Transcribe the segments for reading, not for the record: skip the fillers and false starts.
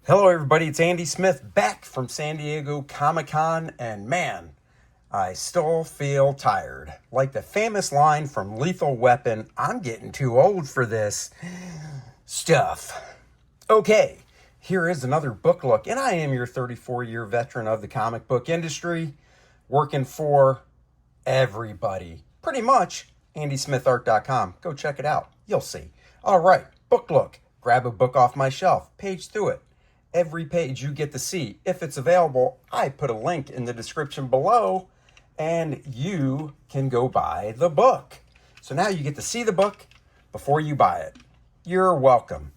Hello, everybody. It's Andy Smith back from San Diego Comic-Con, and man, I still feel tired. Like the famous line from Lethal Weapon, I'm getting too old for this stuff. Okay, here is another book look, and I am your 34-year veteran of the comic book industry, working for everybody. Pretty much, AndySmithArt.com. Go check it out. You'll see. All right, book look. Grab a book off my shelf, page through it. Every page you get to see. If it's available, I put a link in the description below and you can go buy the book. So now you get to see the book before you buy it. You're welcome.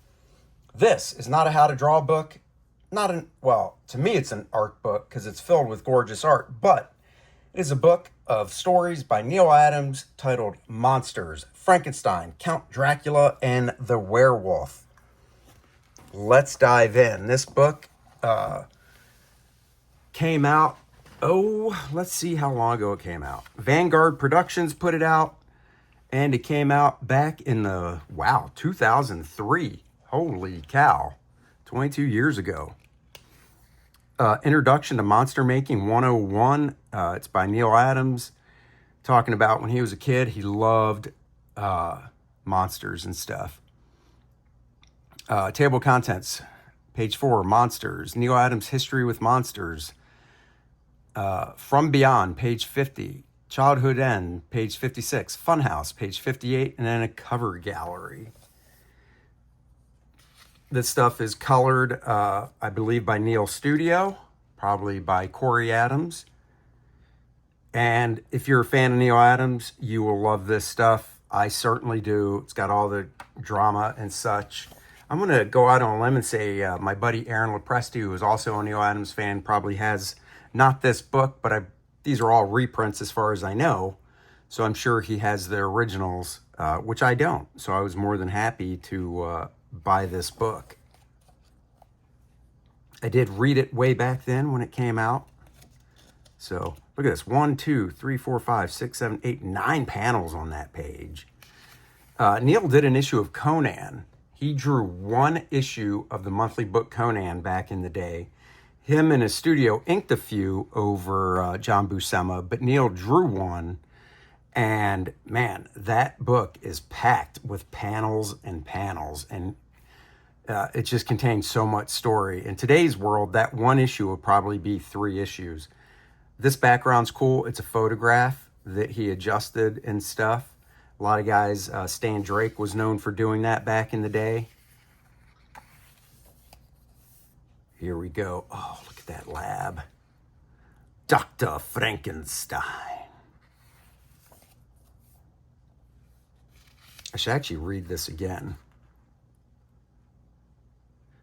This is not a how to draw book. Well, to me it's an art book because it's filled with gorgeous art, but it is a book of stories by Neal Adams titled Monsters, Frankenstein, Count Dracula, and the Werewolf. Let's dive in. This book came out, let's see how long ago it came out. Vanguard Productions put it out, and it came out back in 2003. Holy cow, 22 years ago. Introduction to Monster Making 101. It's by Neal Adams, talking about when he was a kid, he loved monsters and stuff. Table contents, page 4, Monsters. Neal Adams' History with Monsters. From Beyond, page 50. Childhood End, page 56. Funhouse, page 58. And then a cover gallery. This stuff is colored, I believe, by Neal Studio. Probably by Corey Adams. And if you're a fan of Neal Adams, you will love this stuff. I certainly do. It's got all the drama and such. I'm going to go out on a limb and say my buddy Aaron Lopresti, who is also a Neal Adams fan, probably has not this book, but these are all reprints as far as I know. So I'm sure he has the originals, which I don't. So I was more than happy to buy this book. I did read it way back then when it came out. So look at this. 1, 2, 3, 4, 5, 6, 7, 8, 9 panels on that page. Neal did an issue of Conan. He drew one issue of the monthly book Conan back in the day. Him and his studio inked a few over John Buscema, but Neal drew one. And man, that book is packed with panels and panels. And it just contains so much story. In today's world, that one issue would probably be 3 issues. This background's cool. It's a photograph that he adjusted and stuff. A lot of guys, Stan Drake was known for doing that back in the day. Here we go. Oh, look at that lab. Dr. Frankenstein. I should actually read this again.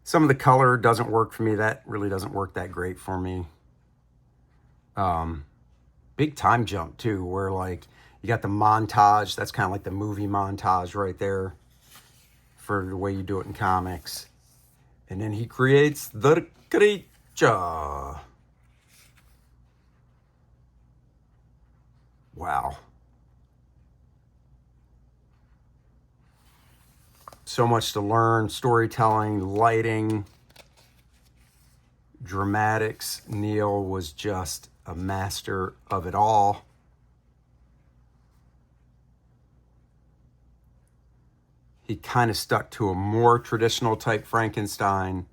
Some of the color doesn't work for me. That really doesn't work that great for me. Big time jump too, where like you got the montage. That's kind of like the movie montage right there for the way you do it in comics. And then he creates the creature. Wow. So much to learn. Storytelling, lighting, dramatics. Neal was just a master of it all. He kind of stuck to a more traditional type Frankenstein.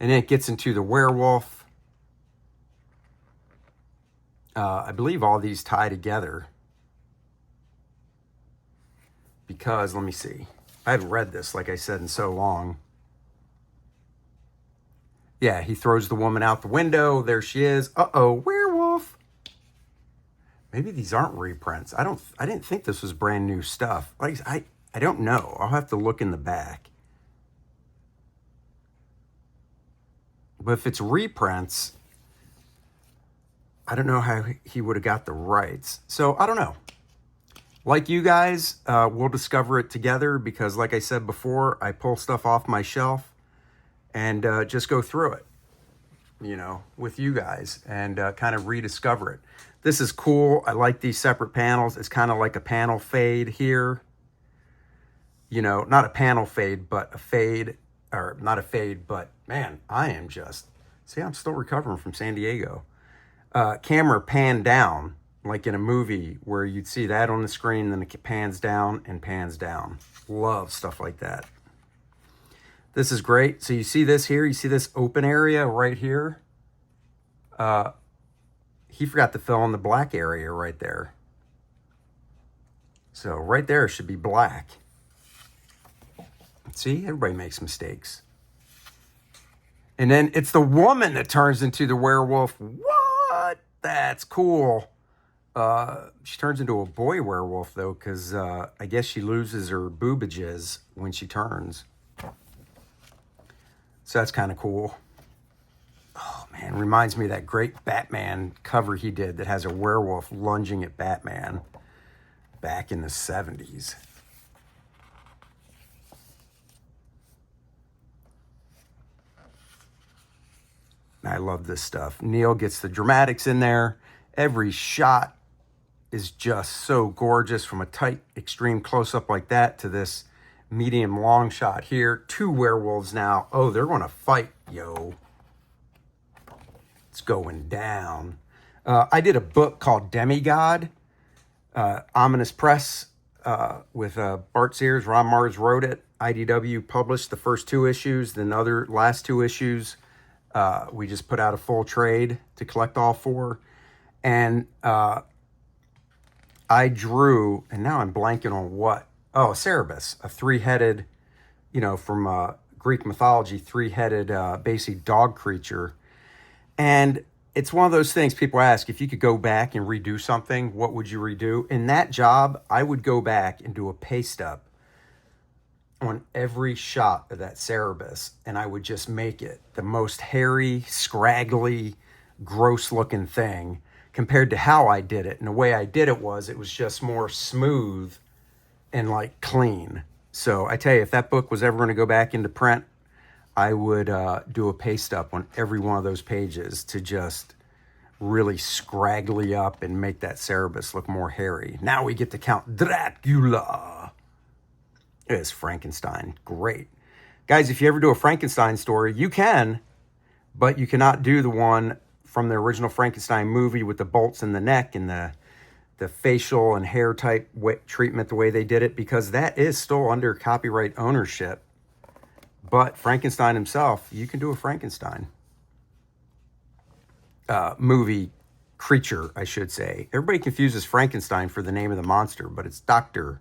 And then it gets into the werewolf. I believe all these tie together. Because, let me see. I haven't read this, like I said, in so long. Yeah, he throws the woman out the window. There she is. Uh-oh, werewolf. Maybe these aren't reprints. I didn't think this was brand new stuff. Like I don't know. I'll have to look in the back. But if it's reprints, I don't know how he would have got the rights. So I don't know. Like you guys, we'll discover it together because like I said before, I pull stuff off my shelf and just go through it, you know, with you guys and kind of rediscover it. This is cool. I like these separate panels. It's kind of like a panel fade here. You know, not a panel fade, but a fade, or not a fade, but Man, I am just, see, I'm still recovering from San Diego. Camera pan down, like in a movie where you'd see that on the screen, then it pans down and pans down. Love stuff like that. This is great. So you see this here, you see this open area right here. He forgot to fill in the black area right there. So right there should be black. See, everybody makes mistakes. And then it's the woman that turns into the werewolf. What? That's cool. She turns into a boy werewolf, though, because I guess she loses her boobages when she turns. So that's kind of cool. Oh, man, reminds me of that great Batman cover he did that has a werewolf lunging at Batman back in the 70s. I love this stuff. Neal gets the dramatics in there. Every shot is just so gorgeous, from a tight, extreme close-up like that to this medium long shot here. 2 werewolves now. Oh, they're going to fight, yo. It's going down. I did a book called Demigod, Ominous Press, with Bart Sears. Ron Mars wrote it. IDW published the first 2 issues. Then the last 2 issues, we just put out a full trade to collect all 4. And I drew, and now I'm blanking on what. Oh, Cerberus, a 3-headed, from Greek mythology, 3-headed, basically dog creature. And it's one of those things people ask, if you could go back and redo something, what would you redo? In that job, I would go back and do a paste up on every shot of that Cerberus, and I would just make it the most hairy, scraggly, gross-looking thing compared to how I did it. And the way I did it was just more smooth and, like, clean. So I tell you, if that book was ever going to go back into print, I would do a paste up on every one of those pages to just really scraggly up and make that Cerberus look more hairy. Now we get to Count Dracula. It's Frankenstein. Great. Guys, if you ever do a Frankenstein story, you can, but you cannot do the one from the original Frankenstein movie with the bolts in the neck and the facial and hair type treatment the way they did it, because that is still under copyright ownership. But Frankenstein himself, you can do a Frankenstein movie creature, I should say. Everybody confuses Frankenstein for the name of the monster, but it's Dr.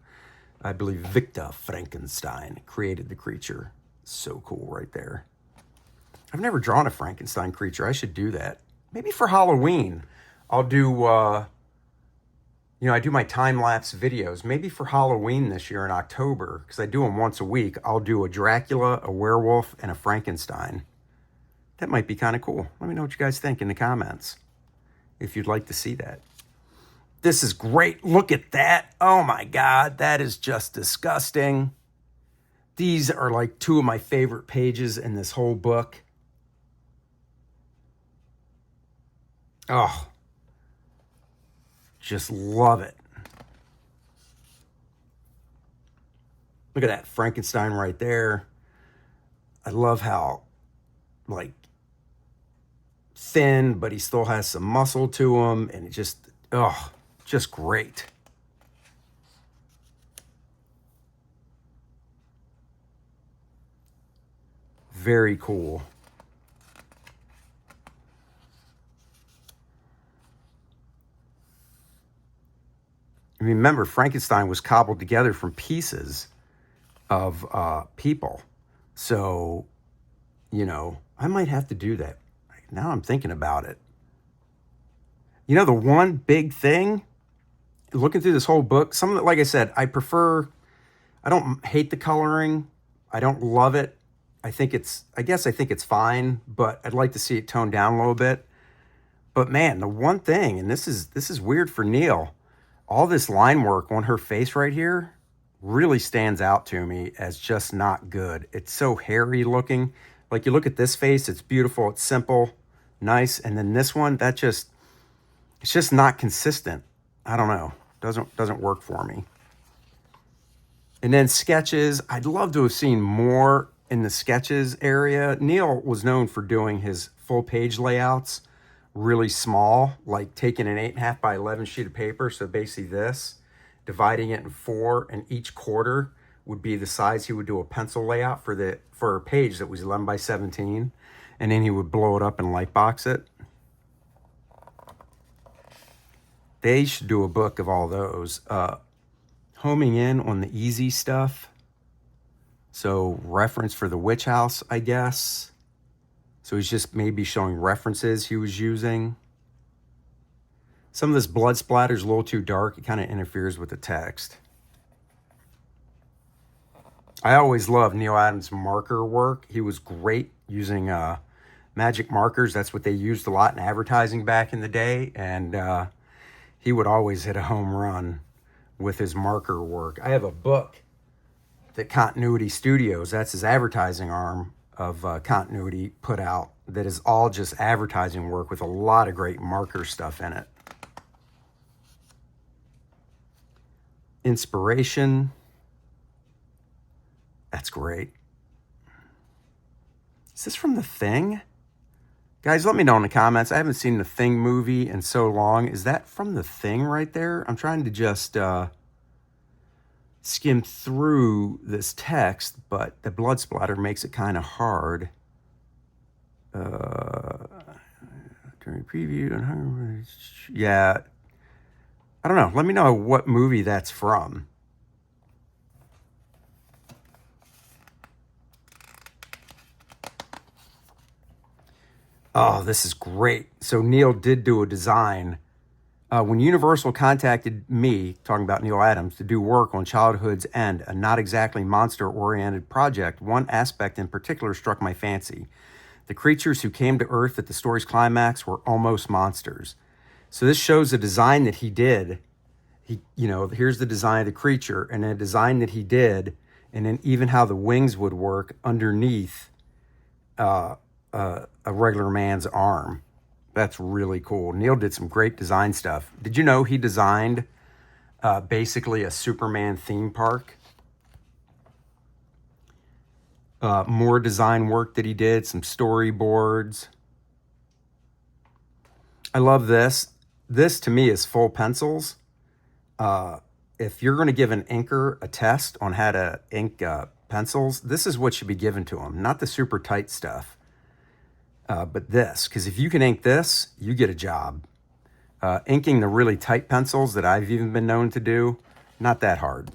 I believe Victor Frankenstein created the creature. So cool right there. I've never drawn a Frankenstein creature. I should do that. Maybe for Halloween, I'll do, I do my time-lapse videos. Maybe for Halloween this year in October, because I do them once a week, I'll do a Dracula, a werewolf, and a Frankenstein. That might be kind of cool. Let me know what you guys think in the comments, if you'd like to see that. This is great. Look at that. Oh my God, that is just disgusting. These are like 2 of my favorite pages in this whole book. Oh, just love it. Look at that Frankenstein right there. I love how, like, thin, but he still has some muscle to him, and it just great. Very cool. Remember, Frankenstein was cobbled together from pieces of people. So, I might have to do that. Now I'm thinking about it. The one big thing, looking through this whole book, like I said, I don't hate the coloring. I don't love it. I think it's fine, but I'd like to see it toned down a little bit. But man, the one thing, and this is weird for Neal, all this line work on her face right here really stands out to me as just not good. It's so hairy looking. Like, you look at this face, it's beautiful, it's simple, nice. And then this one, it's just not consistent. I don't know. Doesn't work for me. And then sketches. I'd love to have seen more in the sketches area, Neal was known for doing his full page layouts really small, like taking an 8.5 by 11 sheet of paper. So basically this, dividing it in 4, and each quarter would be the size he would do a pencil layout for a page that was 11 by 17. And then he would blow it up and light box it. They should do a book of all those. Homing in on the easy stuff. So reference for the witch house, I guess. So he's just maybe showing references he was using. Some of this blood splatter is a little too dark. It kind of interferes with the text. I always loved Neal Adams' marker work. He was great using magic markers. That's what they used a lot in advertising back in the day. And he would always hit a home run with his marker work. I have a book that Continuity Studios, that's his advertising arm of Continuity, put out that is all just advertising work with a lot of great marker stuff in it. Inspiration. That's great. Is this from The Thing? Guys, let me know in the comments. I haven't seen The Thing movie in so long. Is that from The Thing right there? I'm trying to just skim through this text, but the blood splatter makes it kind of hard. During preview, yeah. I don't know. Let me know what movie that's from. Oh, this is great. So Neal did do a design. When Universal contacted me, talking about Neal Adams, to do work on Childhood's End, a not exactly monster-oriented project, one aspect in particular struck my fancy. The creatures who came to Earth at the story's climax were almost monsters. So this shows a design that he did. Here's the design of the creature, and a design that he did, and then even how the wings would work underneath a regular man's arm. That's really cool. Neal did some great design stuff. Did you know he designed basically a Superman theme park? More design work that he did, some storyboards. I love this. This to me is full pencils. If you're going to give an inker a test on how to ink pencils, this is what should be given to him, not the super tight stuff. But this, because if you can ink this, you get a job. Inking the really tight pencils that I've even been known to do, not that hard.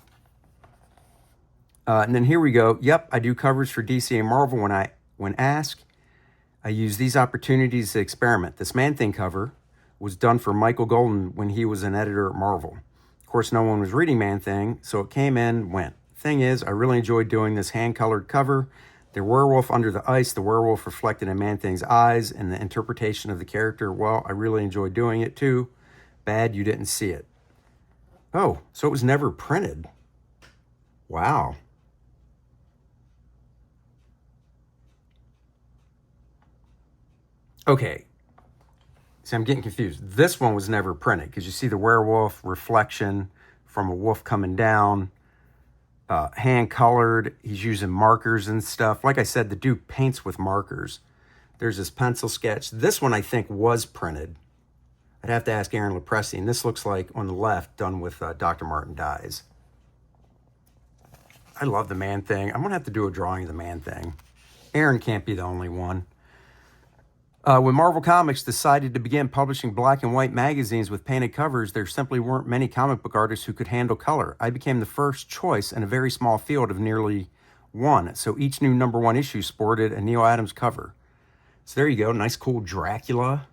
And then here we go. Yep, I do covers for DC and Marvel when asked. I use these opportunities to experiment. This Man-Thing cover was done for Michael Golden when he was an editor at Marvel. Of course, no one was reading Man-Thing, so it came in, went. Thing is, I really enjoyed doing this hand-colored cover. The werewolf under the ice, the werewolf reflected in Man-Thing's eyes, and the interpretation of the character, well, I really enjoyed doing it too. Bad you didn't see it. Oh, so it was never printed. Wow. Okay. See, I'm getting confused. This one was never printed because you see the werewolf reflection from a wolf coming down. Hand colored. He's using markers and stuff. Like I said, the dude paints with markers. There's this pencil sketch. This one I think was printed. I'd have to ask Aaron Lepresti. And this looks like on the left done with Dr. Martin Dies. I love the Man-Thing. I'm gonna have to do a drawing of the Man-Thing. Aaron can't be the only one. When Marvel Comics decided to begin publishing black and white magazines with painted covers, there simply weren't many comic book artists who could handle color. I became the first choice in a very small field of nearly one, so each new #1 issue sported a Neal Adams cover. So there you go, nice cool Dracula.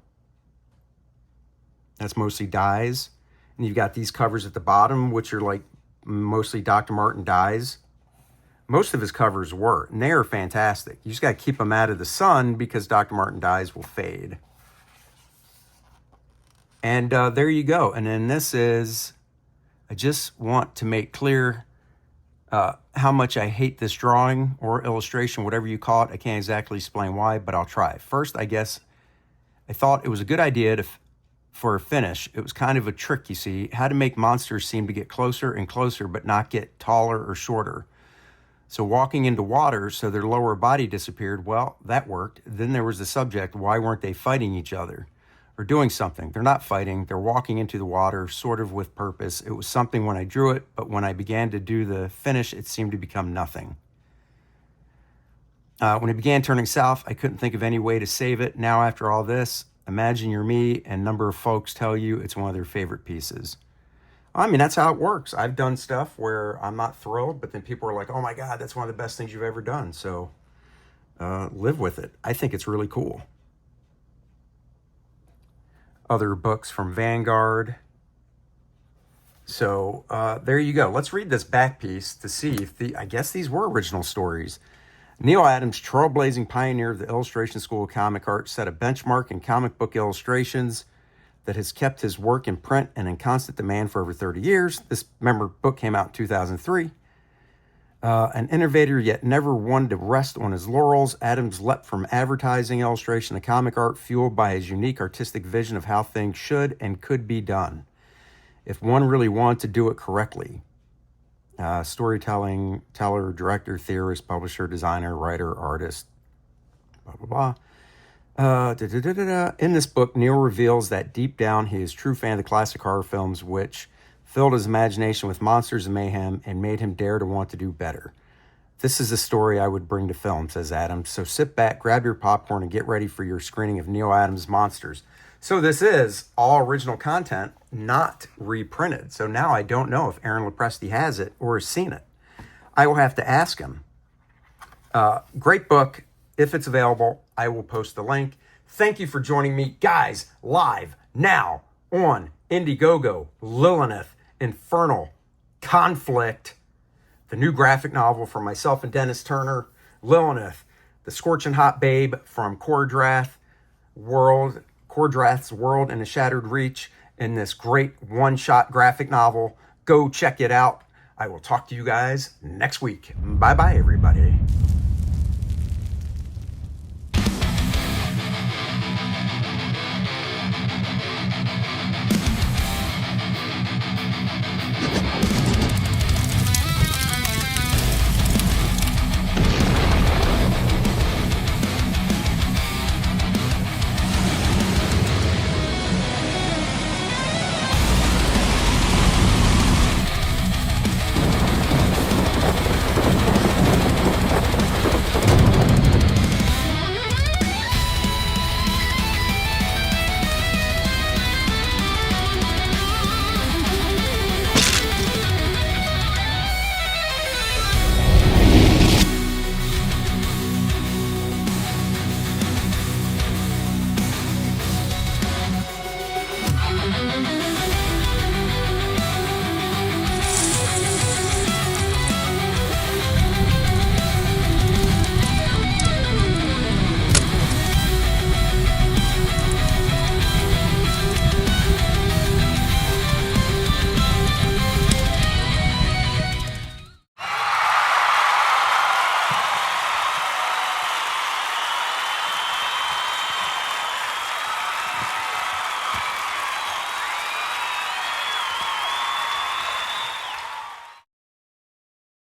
That's mostly Dies. And you've got these covers at the bottom, which are like mostly Dr. Martin Dies. Most of his covers were, and they are fantastic. You just got to keep them out of the sun because Dr. Martin Dies will fade. And there you go. And then this is, I just want to make clear how much I hate this drawing or illustration, whatever you call it. I can't exactly explain why, but I'll try. First, I guess I thought it was a good idea for a finish. It was kind of a trick, you see, how to make monsters seem to get closer and closer, but not get taller or shorter. So walking into water so their lower body disappeared, well, that worked. Then there was the subject, why weren't they fighting each other or doing something? They're not fighting, they're walking into the water sort of with purpose. It was something when I drew it, but when I began to do the finish, it seemed to become nothing. When it began turning south, I couldn't think of any way to save it. Now, after all this, imagine you're me and a number of folks tell you it's one of their favorite pieces. I mean, that's how it works. I've done stuff where I'm not thrilled, but then people are like, oh my God, that's one of the best things you've ever done. So live with it. I think it's really cool. Other books from Vanguard. So there you go. Let's read this back piece to see if I guess these were original stories. Neal Adams, trailblazing pioneer of the illustration school of comic art, set a benchmark in comic book illustrations that has kept his work in print and in constant demand for over 30 years. This book came out in 2003. An innovator yet never one to rest on his laurels, Adams leapt from advertising illustration to comic art, fueled by his unique artistic vision of how things should and could be done, if one really wanted to do it correctly. Storytelling, teller, director, theorist, publisher, designer, writer, artist, blah, blah, blah. In this book, Neal reveals that deep down he is a true fan of the classic horror films, which filled his imagination with monsters and mayhem and made him dare to want to do better. This is a story I would bring to film, says Adams. So sit back, grab your popcorn, and get ready for your screening of Neal Adams Monsters. So this is all original content, not reprinted. So now I don't know if Aaron Lopresti has it or has seen it. I will have to ask him. Great book. If it's available, I will post the link. Thank you for joining me, guys, live now on Indiegogo, Lilineth, Infernal, Conflict, the new graphic novel from myself and Dennis Turner, Lilineth, the scorching hot babe from Kor-Drath's World in a Shattered Reach, in this great one-shot graphic novel. Go check it out. I will talk to you guys next week. Bye-bye, everybody.